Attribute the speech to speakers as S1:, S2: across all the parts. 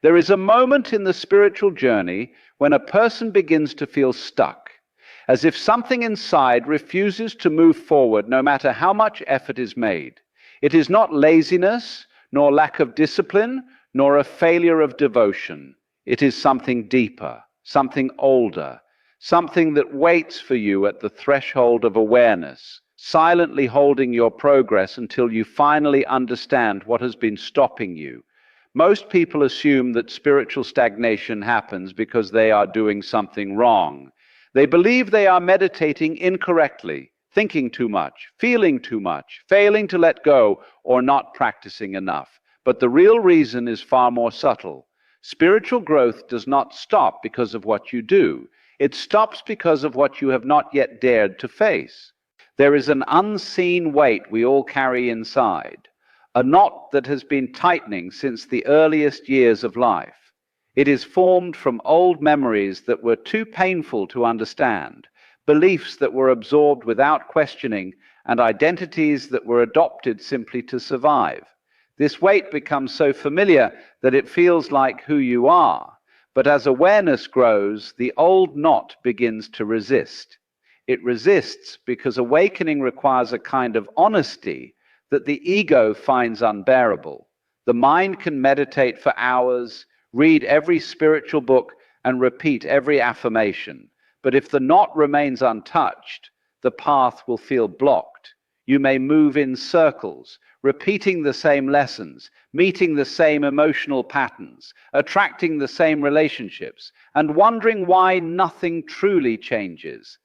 S1: There is a moment in the spiritual journey when a person begins to feel stuck, as if something inside refuses to move forward no matter how much effort is made. It is not laziness, nor lack of discipline, nor a failure of devotion. It is something deeper, something older, something that waits for you at the threshold of awareness, silently holding your progress until you finally understand what has been stopping you. Most people assume that spiritual stagnation happens because they are doing something wrong. They believe they are meditating incorrectly, thinking too much, feeling too much, failing to let go, or not practicing enough. But the real reason is far more subtle. Spiritual growth does not stop because of what you do. It stops because of what you have not yet dared to face. There is an unseen weight we all carry inside, a knot that has been tightening since the earliest years of life. It is formed from old memories that were too painful to understand, beliefs that were absorbed without questioning, and identities that were adopted simply to survive. This weight becomes so familiar that it feels like who you are. But as awareness grows, the old knot begins to resist. It resists because awakening requires a kind of honesty that the ego finds unbearable. The mind can meditate for hours, read every spiritual book, and repeat every affirmation. But if the knot remains untouched, the path will feel blocked. You may move in circles, repeating the same lessons, meeting the same emotional patterns, attracting the same relationships, and wondering why nothing truly changes.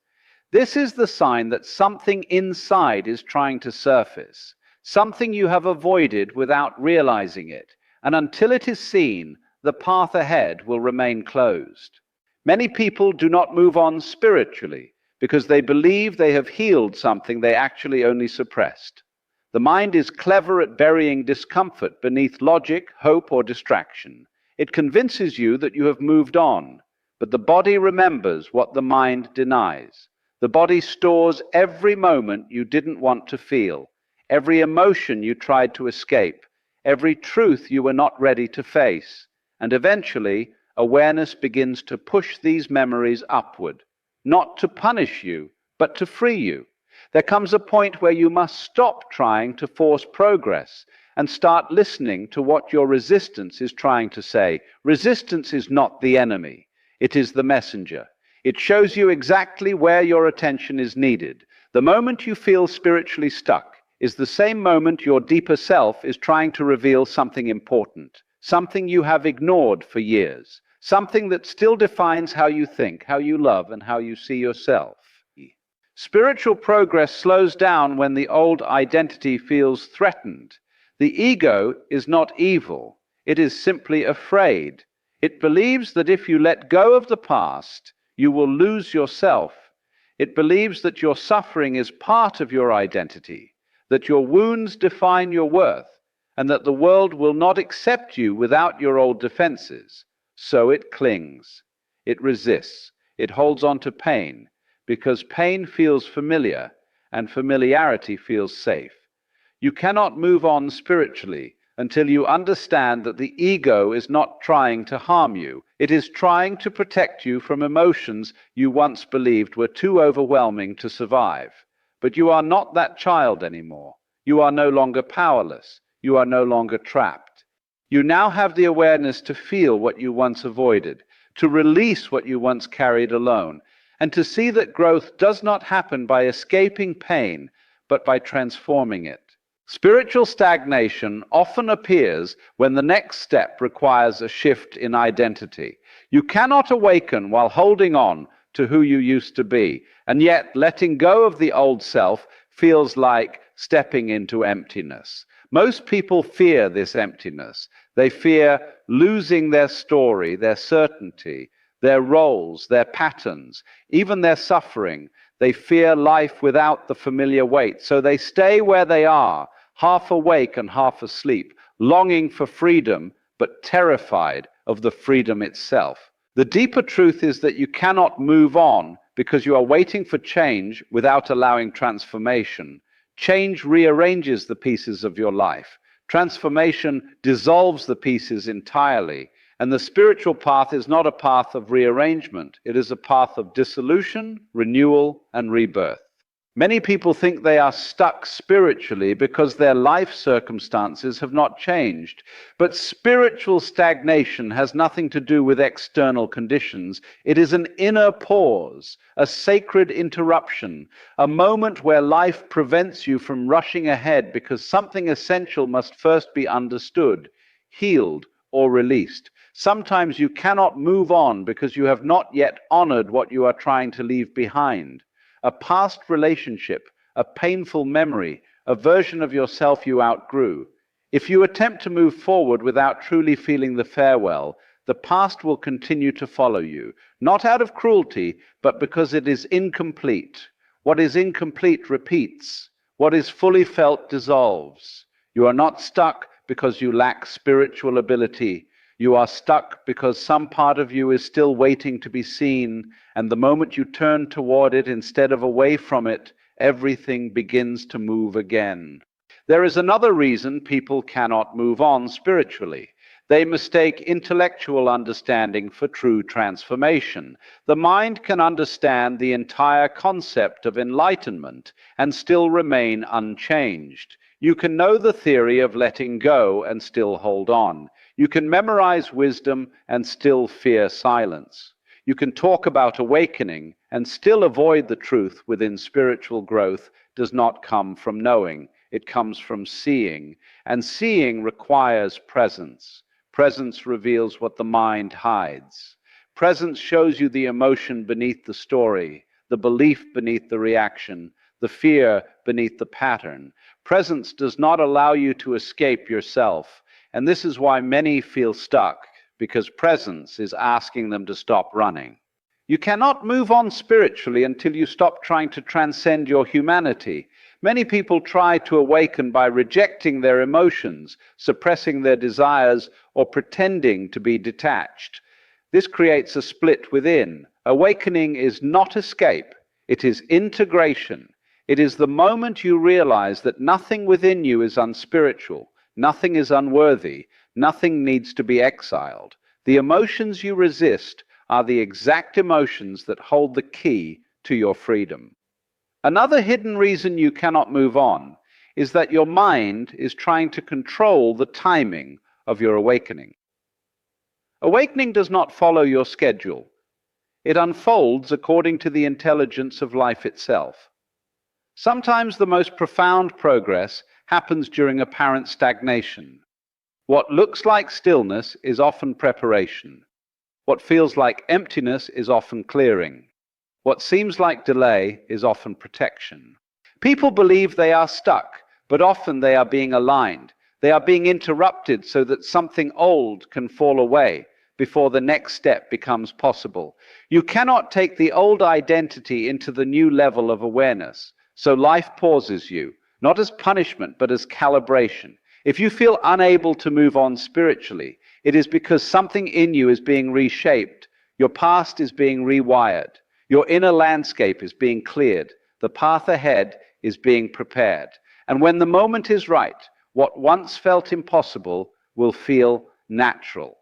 S1: This is the sign that something inside is trying to surface, something you have avoided without realizing it, and until it is seen, the path ahead will remain closed. Many people do not move on spiritually because they believe they have healed something they actually only suppressed. The mind is clever at burying discomfort beneath logic, hope, or distraction. It convinces you that you have moved on, but the body remembers what the mind denies. The body stores every moment you didn't want to feel, every emotion you tried to escape, every truth you were not ready to face. And eventually, awareness begins to push these memories upward, not to punish you, but to free you. There comes a point where you must stop trying to force progress and start listening to what your resistance is trying to say. Resistance is not the enemy. It is the messenger. It shows you exactly where your attention is needed. The moment you feel spiritually stuck is the same moment your deeper self is trying to reveal something important, something you have ignored for years, something that still defines how you think, how you love, and how you see yourself. Spiritual progress slows down when the old identity feels threatened. The ego is not evil. It is simply afraid. It believes that if you let go of the past, you will lose yourself. It believes that your suffering is part of your identity, that your wounds define your worth, and that the world will not accept you without your old defenses. So it clings. It resists. It holds on to pain, because pain feels familiar, and familiarity feels safe. You cannot move on spiritually until you understand that the ego is not trying to harm you. It is trying to protect you from emotions you once believed were too overwhelming to survive. But you are not that child anymore. You are no longer powerless. You are no longer trapped. You now have the awareness to feel what you once avoided, to release what you once carried alone, and to see that growth does not happen by escaping pain, but by transforming it. Spiritual stagnation often appears when the next step requires a shift in identity. You cannot awaken while holding on to who you used to be, and yet letting go of the old self feels like stepping into emptiness. Most people fear this emptiness. They fear losing their story, their certainty, their roles, their patterns, even their suffering. They fear life without the familiar weight, so they stay where they are, half awake and half asleep, longing for freedom, but terrified of the freedom itself. The deeper truth is that you cannot move on because you are waiting for change without allowing transformation. Change rearranges the pieces of your life. Transformation dissolves the pieces entirely. And the spiritual path is not a path of rearrangement. It is a path of dissolution, renewal, and rebirth. Many people think they are stuck spiritually because their life circumstances have not changed. But spiritual stagnation has nothing to do with external conditions. It is an inner pause, a sacred interruption, a moment where life prevents you from rushing ahead because something essential must first be understood, healed, or released. Sometimes you cannot move on because you have not yet honored what you are trying to leave behind. A past relationship, a painful memory, a version of yourself you outgrew. If you attempt to move forward without truly feeling the farewell, the past will continue to follow you, not out of cruelty, but because it is incomplete. What is incomplete repeats. What is fully felt dissolves. You are not stuck because you lack spiritual ability. You are stuck because some part of you is still waiting to be seen, and the moment you turn toward it instead of away from it, everything begins to move again. There is another reason people cannot move on spiritually. They mistake intellectual understanding for true transformation. The mind can understand the entire concept of enlightenment and still remain unchanged. You can know the theory of letting go and still hold on. You can memorize wisdom and still fear silence. You can talk about awakening and still avoid the truth within spiritual growth does not come from knowing. It comes from seeing, and seeing requires presence. Presence reveals what the mind hides. Presence shows you the emotion beneath the story, the belief beneath the reaction, the fear beneath the pattern. Presence does not allow you to escape yourself. And this is why many feel stuck, because presence is asking them to stop running. You cannot move on spiritually until you stop trying to transcend your humanity. Many people try to awaken by rejecting their emotions, suppressing their desires, or pretending to be detached. This creates a split within. Awakening is not escape, it is integration. It is the moment you realize that nothing within you is unspiritual. Nothing is unworthy. Nothing needs to be exiled. The emotions you resist are the exact emotions that hold the key to your freedom. Another hidden reason you cannot move on is that your mind is trying to control the timing of your awakening. Awakening does not follow your schedule. It unfolds according to the intelligence of life itself. Sometimes the most profound progress happens during apparent stagnation. What looks like stillness is often preparation. What feels like emptiness is often clearing. What seems like delay is often protection. People believe they are stuck, but often they are being aligned. They are being interrupted so that something old can fall away before the next step becomes possible. You cannot take the old identity into the new level of awareness, so life pauses you. Not as punishment, but as calibration. If you feel unable to move on spiritually, it is because something in you is being reshaped. Your past is being rewired. Your inner landscape is being cleared. The path ahead is being prepared. And when the moment is right, what once felt impossible will feel natural.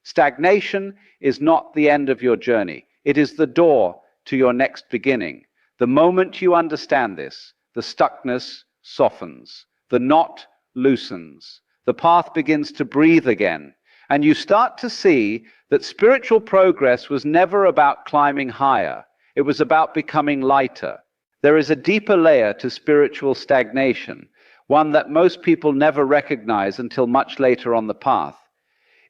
S1: Stagnation is not the end of your journey. It is the door to your next beginning. The moment you understand this, the stuckness softens, the knot loosens, the path begins to breathe again, and you start to see that spiritual progress was never about climbing higher. It was about becoming lighter. There is a deeper layer to spiritual stagnation, one that most people never recognize until much later on the path.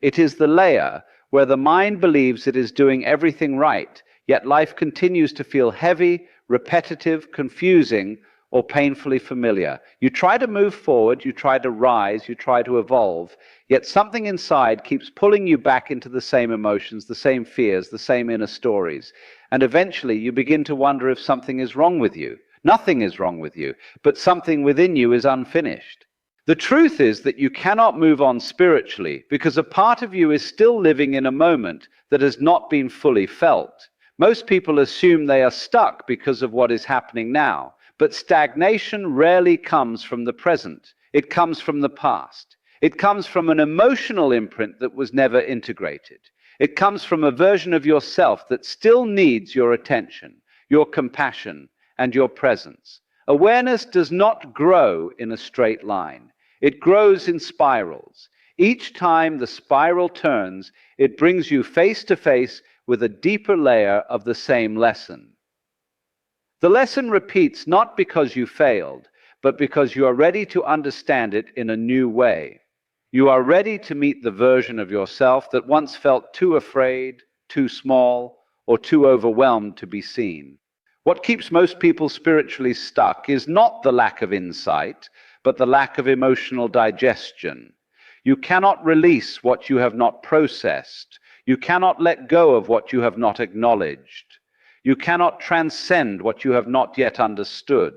S1: It is the layer where the mind believes it is doing everything right, yet life continues to feel heavy, repetitive, confusing, or painfully familiar. You try to move forward, you try to rise, you try to evolve, yet something inside keeps pulling you back into the same emotions, the same fears, the same inner stories. And eventually you begin to wonder if something is wrong with you. Nothing is wrong with you, but something within you is unfinished. The truth is that you cannot move on spiritually because a part of you is still living in a moment that has not been fully felt. Most people assume they are stuck because of what is happening now. But stagnation rarely comes from the present. It comes from the past. It comes from an emotional imprint that was never integrated. It comes from a version of yourself that still needs your attention, your compassion, and your presence. Awareness does not grow in a straight line. It grows in spirals. Each time the spiral turns, it brings you face to face with a deeper layer of the same lesson. The lesson repeats not because you failed, but because you are ready to understand it in a new way. You are ready to meet the version of yourself that once felt too afraid, too small, or too overwhelmed to be seen. What keeps most people spiritually stuck is not the lack of insight, but the lack of emotional digestion. You cannot release what you have not processed. You cannot let go of what you have not acknowledged. You cannot transcend what you have not yet understood.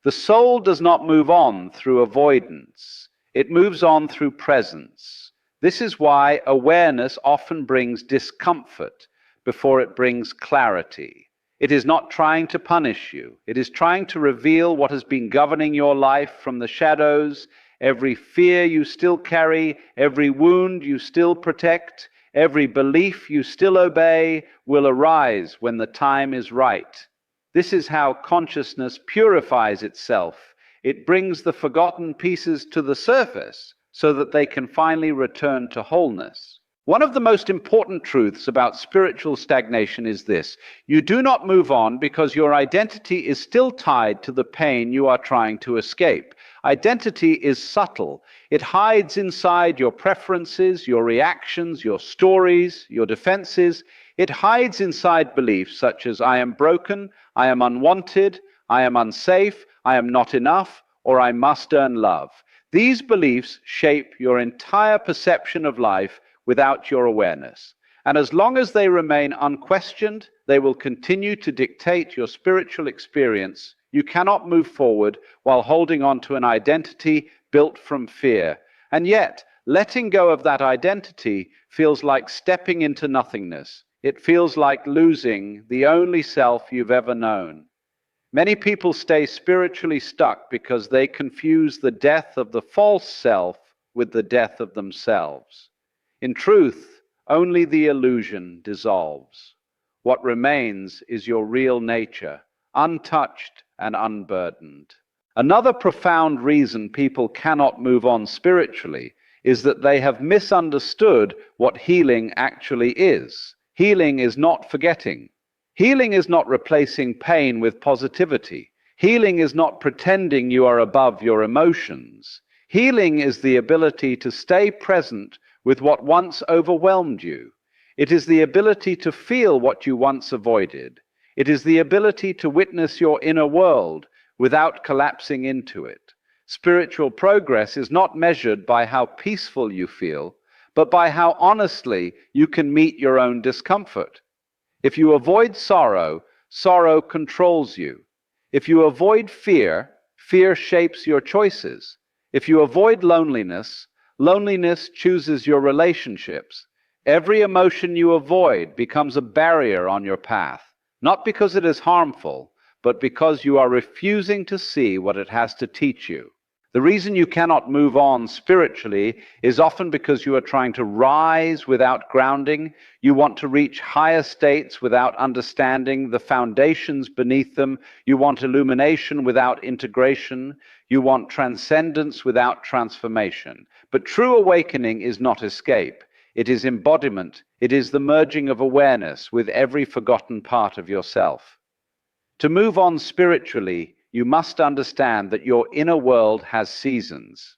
S1: The soul does not move on through avoidance. It moves on through presence. This is why awareness often brings discomfort before it brings clarity. It is not trying to punish you. It is trying to reveal what has been governing your life from the shadows, every fear you still carry, every wound you still protect, every belief you still obey will arise when the time is right. This is how consciousness purifies itself. It brings the forgotten pieces to the surface so that they can finally return to wholeness. One of the most important truths about spiritual stagnation is this: you do not move on because your identity is still tied to the pain you are trying to escape. Identity is subtle. It hides inside your preferences, your reactions, your stories, your defenses. It hides inside beliefs such as I am broken, I am unwanted, I am unsafe, I am not enough, or I must earn love. These beliefs shape your entire perception of life without your awareness. And as long as they remain unquestioned, they will continue to dictate your spiritual experience. You cannot move forward while holding on to an identity built from fear. And yet, letting go of that identity feels like stepping into nothingness. It feels like losing the only self you've ever known. Many people stay spiritually stuck because they confuse the death of the false self with the death of themselves. In truth, only the illusion dissolves. What remains is your real nature, untouched and unburdened. Another profound reason people cannot move on spiritually is that they have misunderstood what healing actually is. Healing is not forgetting. Healing is not replacing pain with positivity. Healing is not pretending you are above your emotions. Healing is the ability to stay present with what once overwhelmed you. It is the ability to feel what you once avoided. It is the ability to witness your inner world without collapsing into it. Spiritual progress is not measured by how peaceful you feel, but by how honestly you can meet your own discomfort. If you avoid sorrow, sorrow controls you. If you avoid fear, fear shapes your choices. If you avoid loneliness, loneliness chooses your relationships. Every emotion you avoid becomes a barrier on your path, not because it is harmful, but because you are refusing to see what it has to teach you. The reason you cannot move on spiritually is often because you are trying to rise without grounding. You want to reach higher states without understanding the foundations beneath them. You want illumination without integration. You want transcendence without transformation. But true awakening is not escape. It is embodiment. It is the merging of awareness with every forgotten part of yourself. To move on spiritually, you must understand that your inner world has seasons.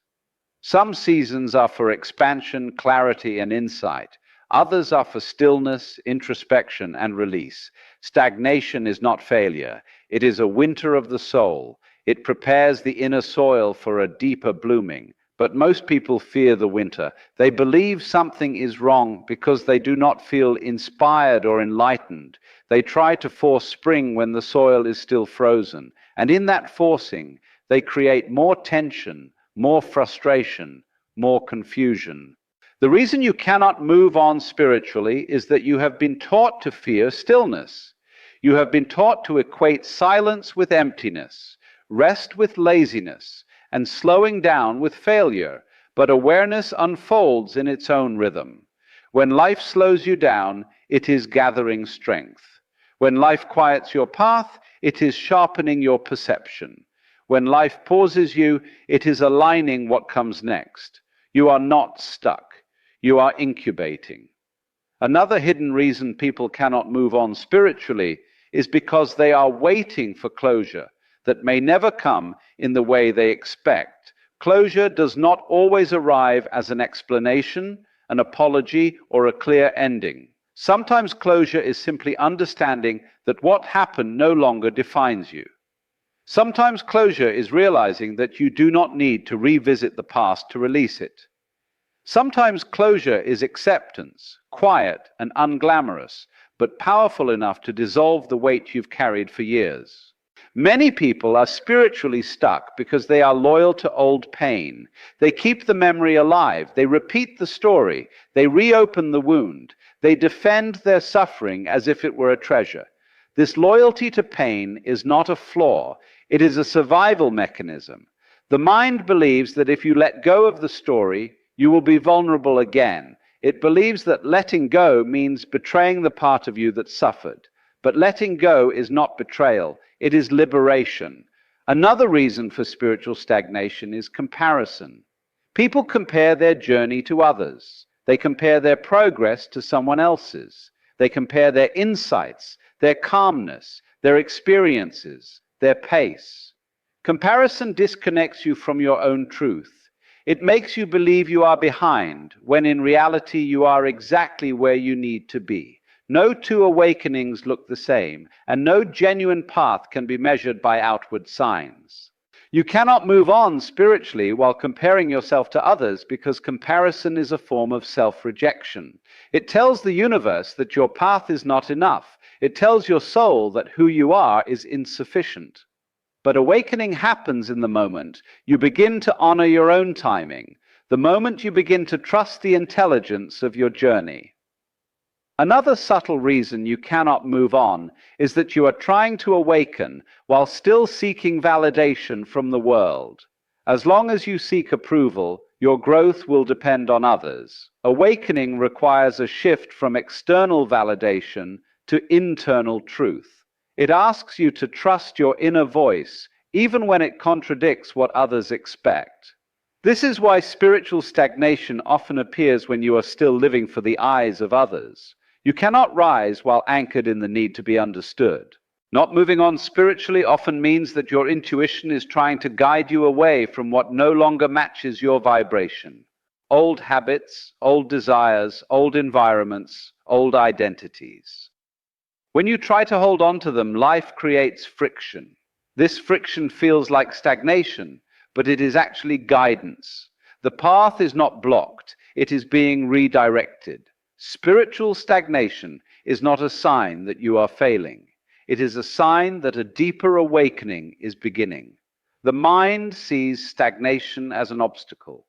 S1: Some seasons are for expansion, clarity, and insight. Others are for stillness, introspection, and release. Stagnation is not failure. It is a winter of the soul. It prepares the inner soil for a deeper blooming. But most people fear the winter. They believe something is wrong because they do not feel inspired or enlightened. They try to force spring when the soil is still frozen. And in that forcing, they create more tension, more frustration, more confusion. The reason you cannot move on spiritually is that you have been taught to fear stillness. You have been taught to equate silence with emptiness, rest with laziness, and slowing down with failure. but awareness unfolds in its own rhythm. When life slows you down, it is gathering strength. When life quiets your path, it is sharpening your perception. When life pauses you, it is aligning what comes next. You are not stuck. You are incubating. Another hidden reason people cannot move on spiritually is because they are waiting for closure that may never come in the way they expect. Closure does not always arrive as an explanation, an apology, or a clear ending. Sometimes closure is simply understanding that what happened no longer defines you. Sometimes closure is realizing that you do not need to revisit the past to release it. Sometimes closure is acceptance, quiet and unglamorous, but powerful enough to dissolve the weight you've carried for years. Many people are spiritually stuck because they are loyal to old pain. They keep the memory alive. They repeat the story. They reopen the wound. They defend their suffering as if it were a treasure. This loyalty to pain is not a flaw. It is a survival mechanism. The mind believes that if you let go of the story, you will be vulnerable again. It believes that letting go means betraying the part of you that suffered. But letting go is not betrayal. It is liberation. Another reason for spiritual stagnation is comparison. People compare their journey to others. They compare their progress to someone else's. They compare their insights, their calmness, their experiences, their pace. Comparison disconnects you from your own truth. It makes you believe you are behind, when in reality you are exactly where you need to be. No two awakenings look the same, and no genuine path can be measured by outward signs. You cannot move on spiritually while comparing yourself to others, because comparison is a form of self-rejection. It tells the universe that your path is not enough. It tells your soul that who you are is insufficient. But awakening happens in the moment you begin to honor your own timing, the moment you begin to trust the intelligence of your journey. Another subtle reason you cannot move on is that you are trying to awaken while still seeking validation from the world. As long as you seek approval, your growth will depend on others. Awakening requires a shift from external validation to internal truth. It asks you to trust your inner voice, even when it contradicts what others expect. This is why spiritual stagnation often appears when you are still living for the eyes of others. You cannot rise while anchored in the need to be understood. Not moving on spiritually often means that your intuition is trying to guide you away from what no longer matches your vibration. Old habits, old desires, old environments, old identities. When you try to hold on to them, life creates friction. This friction feels like stagnation, but it is actually guidance. The path is not blocked, it is being redirected. Spiritual stagnation is not a sign that you are failing. It is a sign that a deeper awakening is beginning. The mind sees stagnation as an obstacle.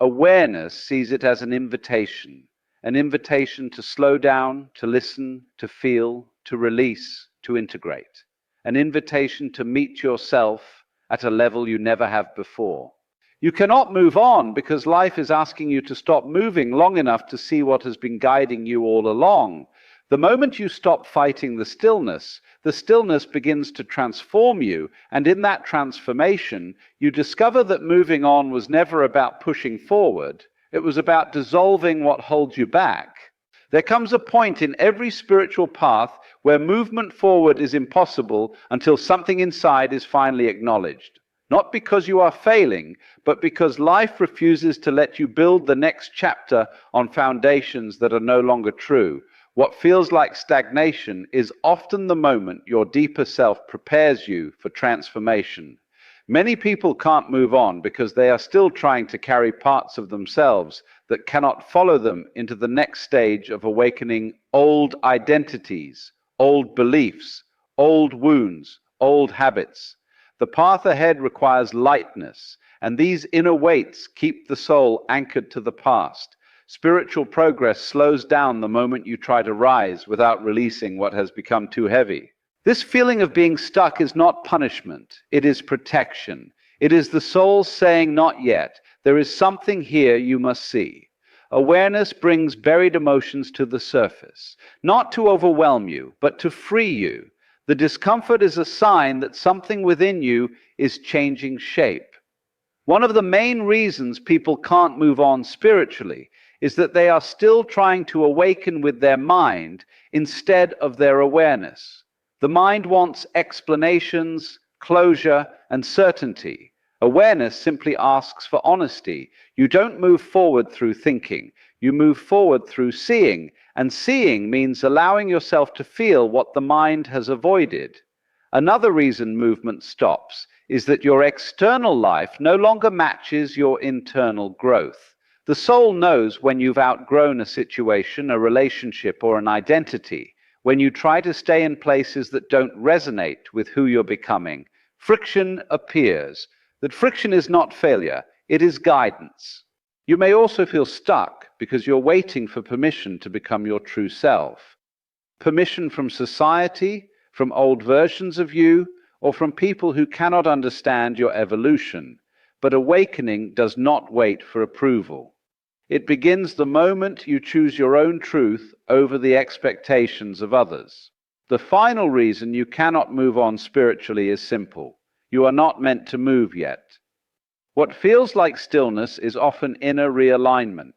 S1: Awareness sees it as an invitation to slow down, to listen, to feel, to release, to integrate. An invitation to meet yourself at a level you never have before. You cannot move on because life is asking you to stop moving long enough to see what has been guiding you all along. The moment you stop fighting the stillness begins to transform you, and in that transformation, you discover that moving on was never about pushing forward. It was about dissolving what holds you back. There comes a point in every spiritual path where movement forward is impossible until something inside is finally acknowledged. Not because you are failing, but because life refuses to let you build the next chapter on foundations that are no longer true. What feels like stagnation is often the moment your deeper self prepares you for transformation. Many people can't move on because they are still trying to carry parts of themselves that cannot follow them into the next stage of awakening old identities, old beliefs, old wounds, old habits. The path ahead requires lightness, and these inner weights keep the soul anchored to the past. Spiritual progress slows down the moment you try to rise without releasing what has become too heavy. This feeling of being stuck is not punishment, it is protection. It is the soul saying, "Not yet." There is something here you must see. Awareness brings buried emotions to the surface, not to overwhelm you, but to free you. The discomfort is a sign that something within you is changing shape. One of the main reasons people can't move on spiritually is that they are still trying to awaken with their mind instead of their awareness. The mind wants explanations, closure, and certainty. Awareness simply asks for honesty. You don't move forward through thinking, you move forward through seeing, and seeing means allowing yourself to feel what the mind has avoided. Another reason movement stops is that your external life no longer matches your internal growth. The soul knows when you've outgrown a situation, a relationship, or an identity. When you try to stay in places that don't resonate with who you're becoming, friction appears. That friction is not failure, it is guidance. You may also feel stuck because you're waiting for permission to become your true self. Permission from society, from old versions of you, or from people who cannot understand your evolution. But awakening does not wait for approval. It begins the moment you choose your own truth over the expectations of others. The final reason you cannot move on spiritually is simple. You are not meant to move yet. What feels like stillness is often inner realignment.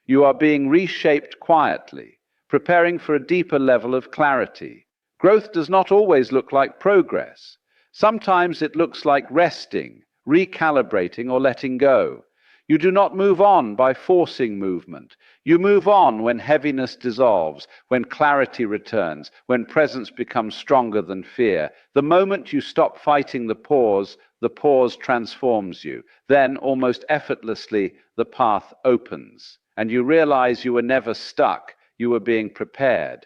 S1: You are being reshaped quietly, preparing for a deeper level of clarity. Growth does not always look like progress. Sometimes it looks like resting, recalibrating, or letting go. You do not move on by forcing movement. You move on when heaviness dissolves, when clarity returns, when presence becomes stronger than fear. The moment you stop fighting the pause transforms you. Then, almost effortlessly, the path opens, and you realize you were never stuck, you were being prepared.